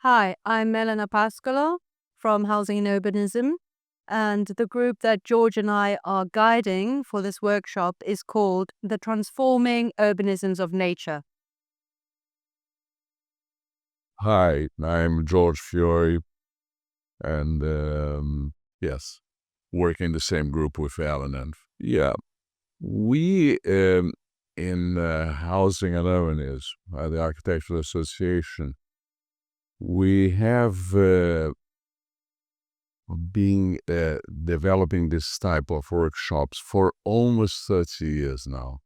Hi, I'm Elena Pascolo from Housing and Urbanism, and the group that George and I are guiding for this workshop is called the Transforming Urbanisms of Nature. Hi, I'm Jorge Fiori, and yes, work in the same group with Elena. Yeah, we in Housing and Urbanism, the Architectural Association, we have been developing this type of workshops for almost 30 years now.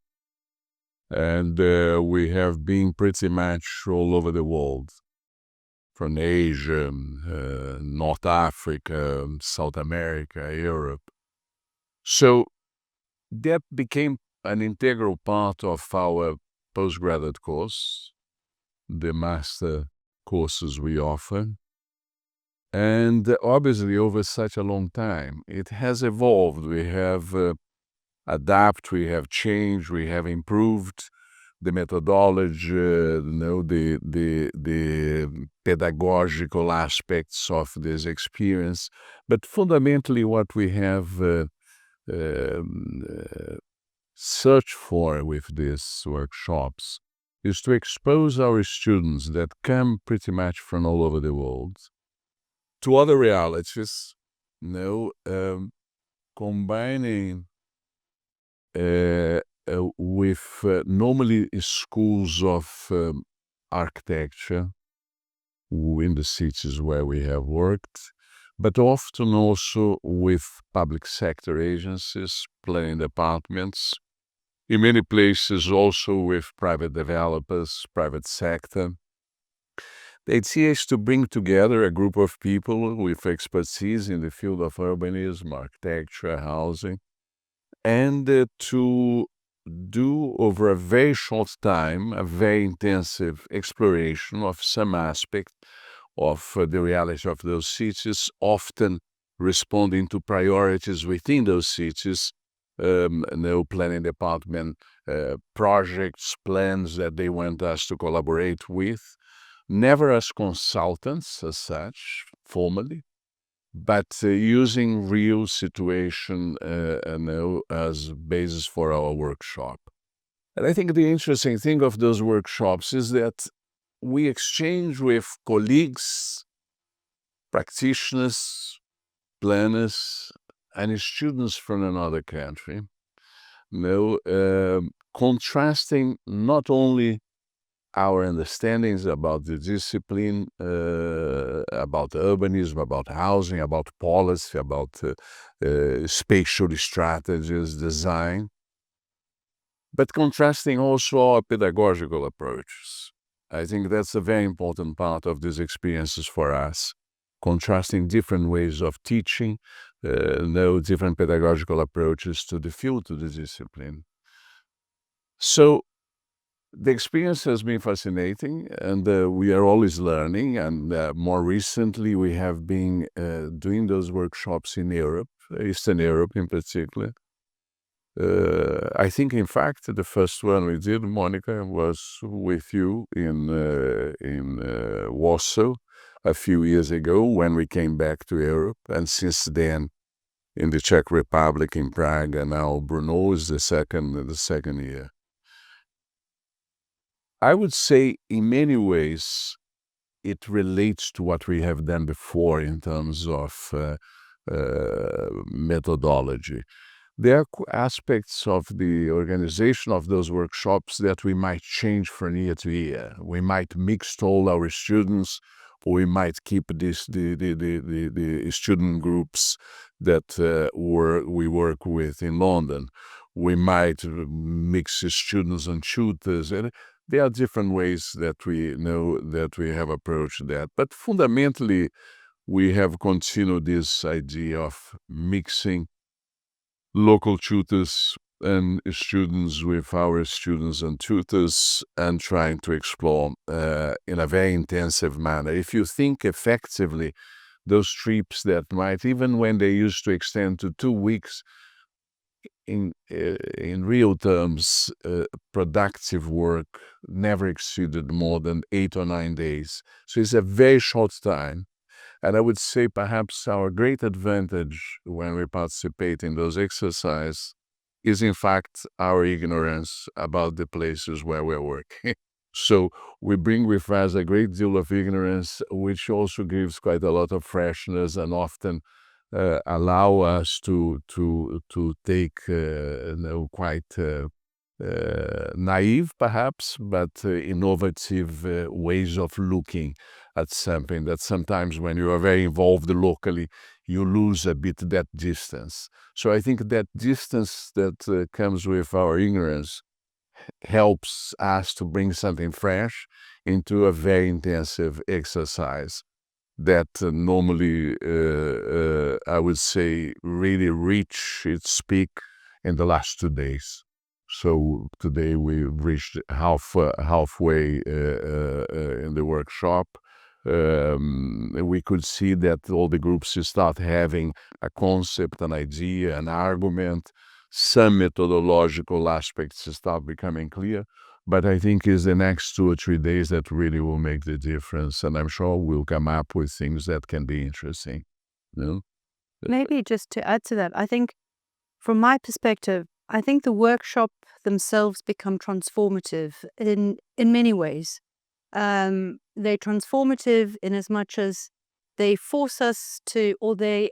And we have been pretty much all over the world. From Asia, North Africa, South America, Europe. So that became an integral part of our postgraduate course, the master courses we offer. And obviously, over such a long time, it has evolved. We have adapted, we have changed, we have improved the methodology, the pedagogical aspects of this experience. But fundamentally, what we have searched for with these workshops is to expose our students that come pretty much from all over the world to other realities, combining with normally schools of architecture in the cities where we have worked, but often also with public sector agencies, planning departments, in many places also with private developers, private sector. The idea is to bring together a group of people with expertise in the field of urbanism, architecture, housing, and to do over a very short time a very intensive exploration of some aspect of the reality of those cities, often responding to priorities within those cities, planning department projects, plans that they want us to collaborate with, never as consultants as such, formally, but using real situation as basis for our workshop. And I think the interesting thing of those workshops is that we exchange with colleagues, practitioners, planners, and students from another country, contrasting not only our understandings about the discipline, about urbanism, about housing, about policy, about spatial strategies, design, but contrasting also our pedagogical approaches. I think that's a very important part of these experiences for us, contrasting different ways of teaching, different pedagogical approaches to the field, to the discipline. So the experience has been fascinating, and we are always learning. And more recently, we have been doing those workshops in Europe, Eastern Europe in particular. I think, in fact, the first one we did, Monica, was with you in Warsaw a few years ago when we came back to Europe. And since then, in the Czech Republic, in Prague, and now Brno is the second year. I would say in many ways it relates to what we have done before in terms of methodology. There are aspects of the organization of those workshops that we might change from year to year. We might mix all our students, or we might keep the student groups that we work with in London. We might mix students and tutors, and there are different ways that we know that we have approached that. But fundamentally, we have continued this idea of mixing local tutors and students with our students and tutors and trying to explore in a very intensive manner. If you think effectively, those trips that might, even when they used to extend to 2 weeks, in real terms, productive work never exceeded more than 8 or 9 days. So it's a very short time. And I would say perhaps our great advantage when we participate in those exercises is in fact our ignorance about the places where we're working. So we bring with us a great deal of ignorance, which also gives quite a lot of freshness and often allow us to take quite naive perhaps, but innovative ways of looking at something that sometimes when you are very involved locally, you lose a bit that distance. So I think that distance that comes with our ignorance helps us to bring something fresh into a very intensive exercise that normally, I would say, really reach its peak in the last 2 days. So today we reached halfway in the workshop. We could see that all the groups start having a concept, an idea, an argument. Some methodological aspects start becoming clear. But I think it's the next 2 or 3 days that really will make the difference. And I'm sure we'll come up with things that can be interesting. You know? Maybe just to add to that, I think from my perspective, I think the workshop themselves become transformative in many ways. They're transformative in as much as they force us to, or they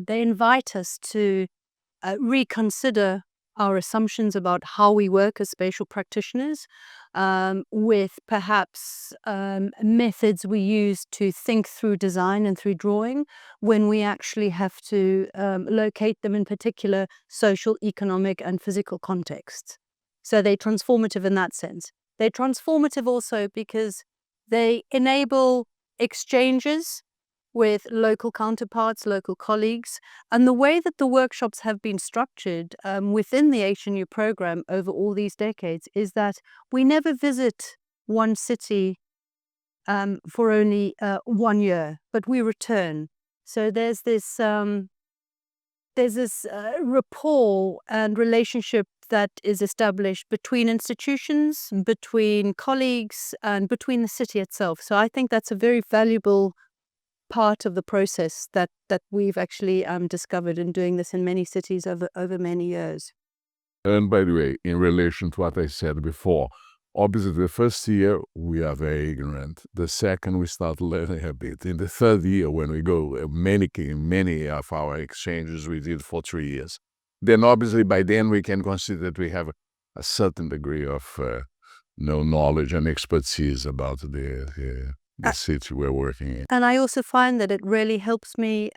invite us to reconsider our assumptions about how we work as spatial practitioners, with perhaps methods we use to think through design and through drawing when we actually have to locate them in particular social, economic, and physical contexts. So they're transformative in that sense. They're transformative also because they enable exchanges with local counterparts, local colleagues. And the way that the workshops have been structured within the HNU program over all these decades is that we never visit one city for only 1 year, but we return. So there's this rapport and relationship that is established between institutions, between colleagues, and between the city itself. So I think that's a very valuable part of the process that we've actually discovered in doing this in many cities over many years. And by the way, in relation to what I said before, obviously the first year we are very ignorant. The second we start learning a bit. In the third year, when we go, many of our exchanges we did for 3 years. Then obviously by then we can consider that we have a certain degree of knowledge and expertise about the city we're working in. And I also find that it really helps me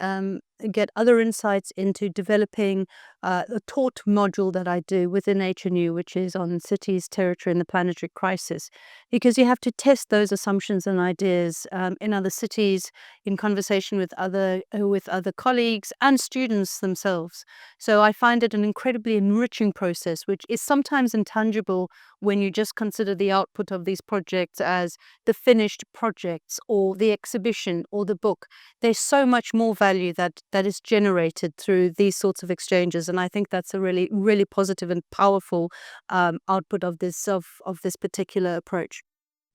get other insights into developing a taught module that I do within HNU, which is on cities, territory, and the planetary crisis, because you have to test those assumptions and ideas in other cities, in conversation with other colleagues and students themselves. So I find it an incredibly enriching process, which is sometimes intangible when you just consider the output of these projects as the finished projects or the exhibition or the book. There's so much more value that is generated through these sorts of exchanges, and I think that's a really, really positive and powerful output of this particular approach.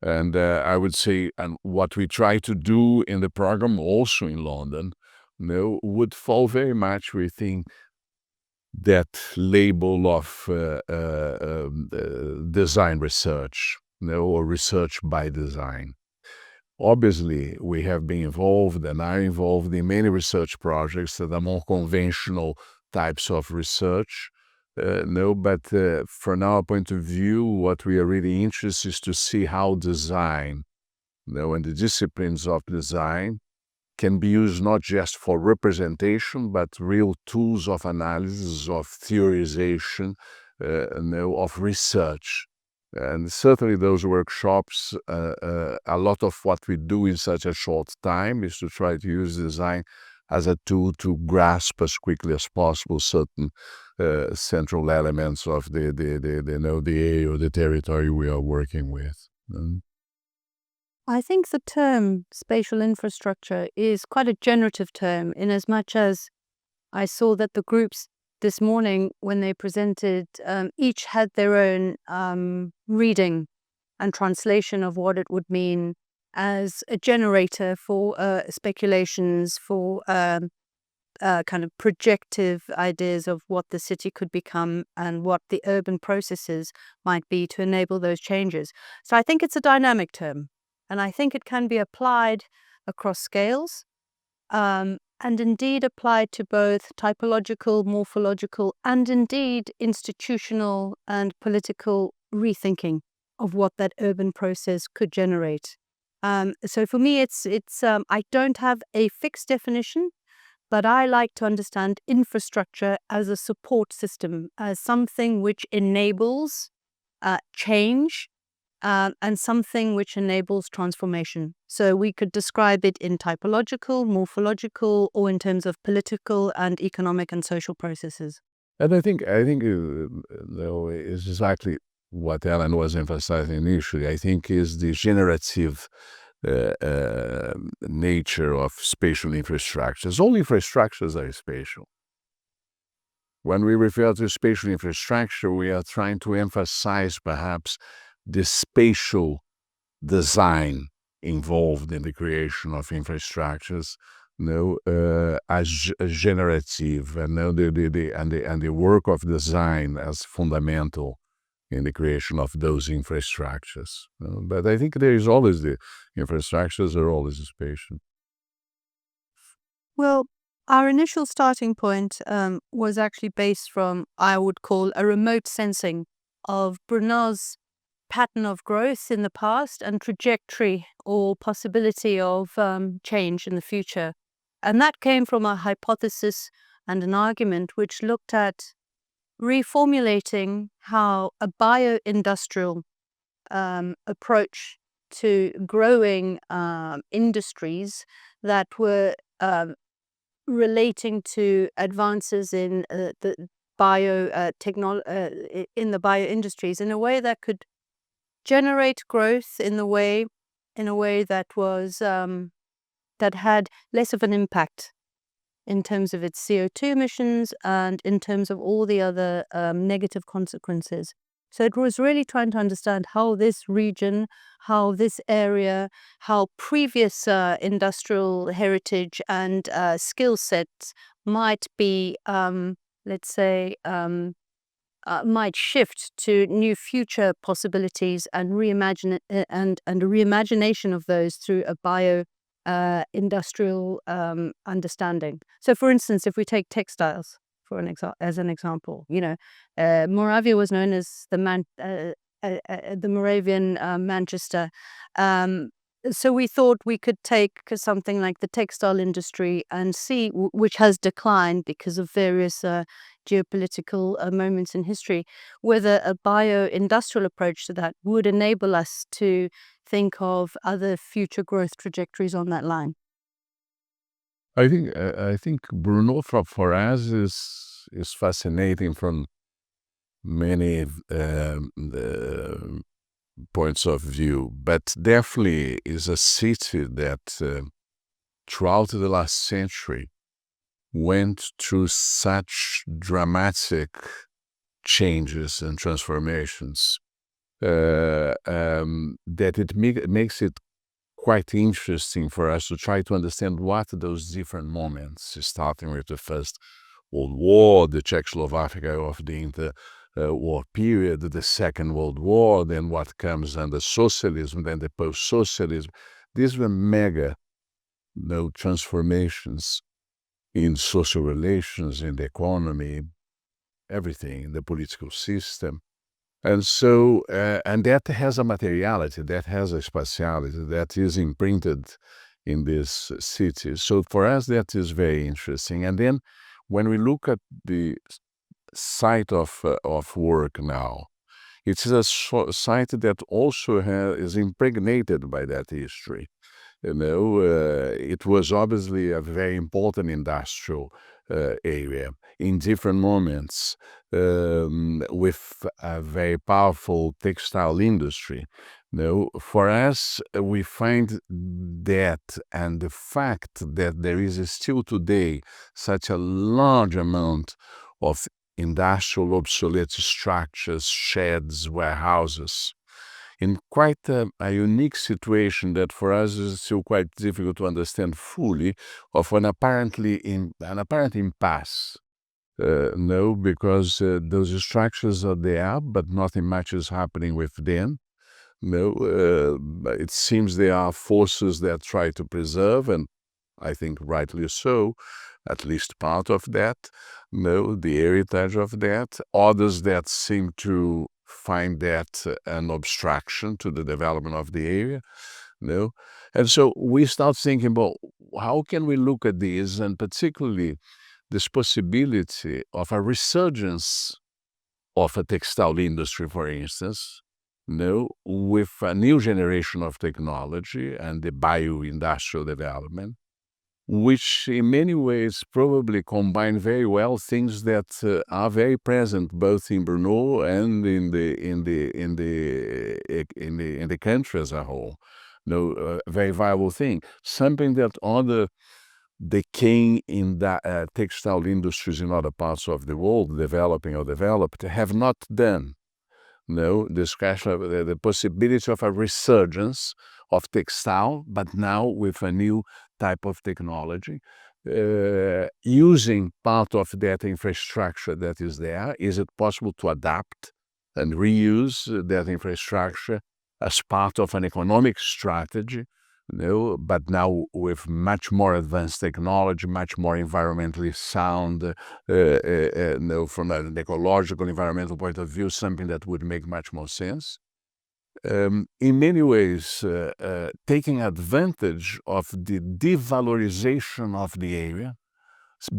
And I would say, and what we try to do in the program, also in London, would fall very much within that label of design research, or research by design. Obviously, we have been involved and are involved in many research projects that are more conventional types of research. But from our point of view, what we are really interested is to see how design, and the disciplines of design can be used not just for representation, but real tools of analysis, of theorization, of research. And certainly those workshops, a lot of what we do in such a short time is to try to use design as a tool to grasp as quickly as possible certain central elements of the area or the territory we are working with. I think the term spatial infrastructure is quite a generative term in as much as I saw that the groups this morning when they presented, each had their own reading and translation of what it would mean as a generator for speculations, for kind of projective ideas of what the city could become and what the urban processes might be to enable those changes. So I think it's a dynamic term, and I think it can be applied across scales, and indeed applied to both typological, morphological, and indeed institutional and political rethinking of what that urban process could generate. So for me, it's I don't have a fixed definition, but I like to understand infrastructure as a support system, as something which enables change, and something which enables transformation. So we could describe it in typological, morphological, or in terms of political and economic and social processes. And I think is exactly what Alan was emphasizing initially. I think is the generative nature of spatial infrastructures. All infrastructures are spatial. When we refer to spatial infrastructure, we are trying to emphasize perhaps the spatial design involved in the creation of infrastructures, as generative, and the work of design as fundamental in the creation of those infrastructures. But I think there is always the infrastructures are always spatial. Well, our initial starting point was actually based from, I would call, a remote sensing of Brunel's pattern of growth in the past and trajectory or possibility of change in the future. And that came from a hypothesis and an argument which looked at reformulating how a bio-industrial approach to growing industries that were relating to advances in the in the bio industries in a way that could generate growth in a way that was that had less of an impact in terms of its CO2 emissions and in terms of all the other negative consequences. So it was really trying to understand how this region, how this area, how previous industrial heritage and skill sets might be, let's say, might shift to new future possibilities and reimagine and a reimagination of those through a bio industrial understanding. So, for instance, if we take textiles as an example, Moravia was known as the Moravian Manchester. So we thought we could take something like the textile industry and see, which has declined because of various geopolitical moments in history, whether a bio-industrial approach to that would enable us to think of other future growth trajectories on that line. I think Bruno for us is fascinating from many points of view, but definitely is a city that throughout the last century went through such dramatic changes and transformations that it makes it quite interesting for us to try to understand what those different moments, starting with the First World War, the Czechoslovakia of the inter-war period, the Second World War, then what comes under socialism, then the post-socialism. These were mega transformations in social relations, in the economy, everything, in the political system. And so, and that has a materiality, that has a spatiality, that is imprinted in this city. So for us, that is very interesting. And then when we look at the site of work now, it's a site that also is impregnated by that history. It was obviously a very important industrial area in different moments, with a very powerful textile industry. For us, we find that, and the fact that there is still today such a large amount of industrial obsolete structures, sheds, warehouses, in quite a unique situation that for us is still quite difficult to understand fully, of an apparent impasse. No, because those structures are there, but nothing much is happening with them. No, it seems there are forces that try to preserve, and I think rightly so, at least part of that. No, the heritage of that. Others that seem to find that an obstruction to the development of the area. No, and so we start thinking about how can we look at these, and particularly this possibility of a resurgence of a textile industry, for instance, with a new generation of technology and the bio-industrial development, which in many ways probably combine very well things that are very present both in Brno and in the country as a whole. A very viable thing, something that other decaying in the textile industries in other parts of the world, developing or developed, have not done. This question of the possibility of a resurgence of textile, but now with a new type of technology, using part of that infrastructure that is there. Is it possible to adapt and reuse that infrastructure as part of an economic strategy? But now with much more advanced technology, much more environmentally sound, from an ecological, environmental point of view, something that would make much more sense. In many ways, taking advantage of the devalorization of the area,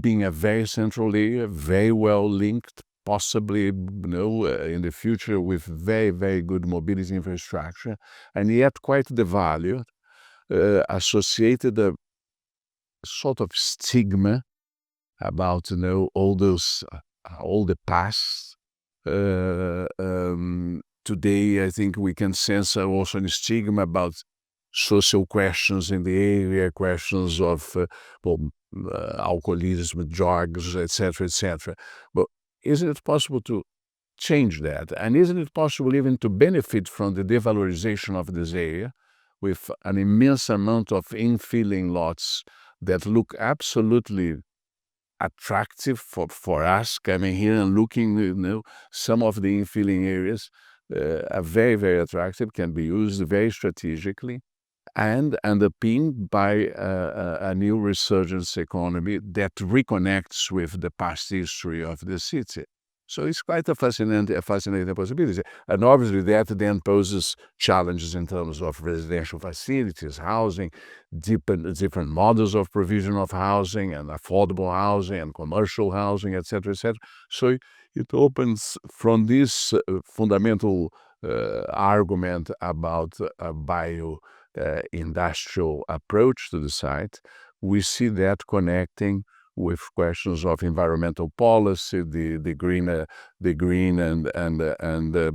being a very central area, very well linked, possibly, in the future with very, very good mobility infrastructure, and yet quite devalued. Associated a sort of stigma about all the past. Today, I think we can sense also a stigma about social questions in the area, questions of alcoholism, drugs, etc., etc. But isn't it possible to change that? And isn't it possible even to benefit from the devalorization of this area with an immense amount of infilling lots that look absolutely attractive for us coming here and looking, some of the infilling areas are very, very attractive, can be used very strategically, and underpinned by a new resurgence economy that reconnects with the past history of the city. So it's quite a fascinating possibility. And obviously that then poses challenges in terms of residential facilities, housing, different models of provision of housing and affordable housing and commercial housing, etc., etc. So it opens from this fundamental argument about a bio-industrial approach to the site. We see that connecting with questions of environmental policy, the green and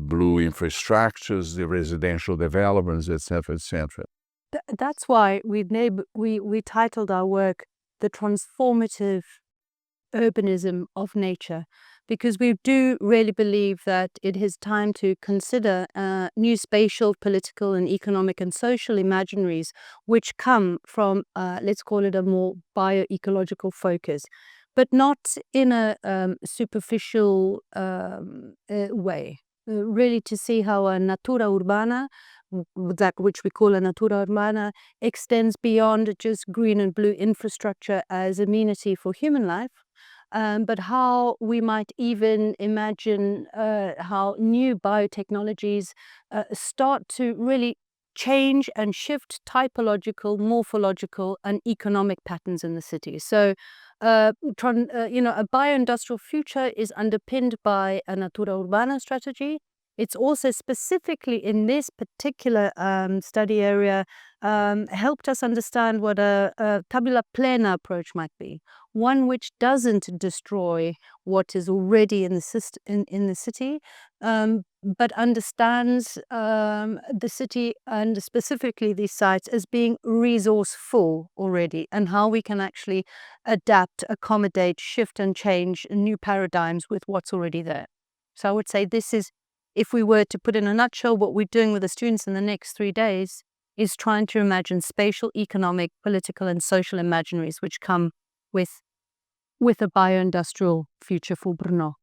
blue infrastructures, the residential developments, etc., etc. That's why we titled our work "The Transformative Urbanism of Nature," because we do really believe that it is time to consider new spatial, political, and economic and social imaginaries which come from, let's call it, a more bioecological focus, but not in a superficial way. Really to see how a natura urbana, that which we call a natura urbana, extends beyond just green and blue infrastructure as amenity for human life, but how we might even imagine how new biotechnologies start to really change and shift typological, morphological, and economic patterns in the city. So, a bioindustrial future is underpinned by a natura urbana strategy. It's also specifically in this particular study area helped us understand what a tabula plena approach might be. One which doesn't destroy what is already in the city, but understands the city and specifically these sites as being resourceful already, and how we can actually adapt, accommodate, shift and change new paradigms with what's already there. So I would say this is, if we were to put in a nutshell what we're doing with the students in the next 3 days, is trying to imagine spatial, economic, political and social imaginaries which come with a bio-industrial future for Brno.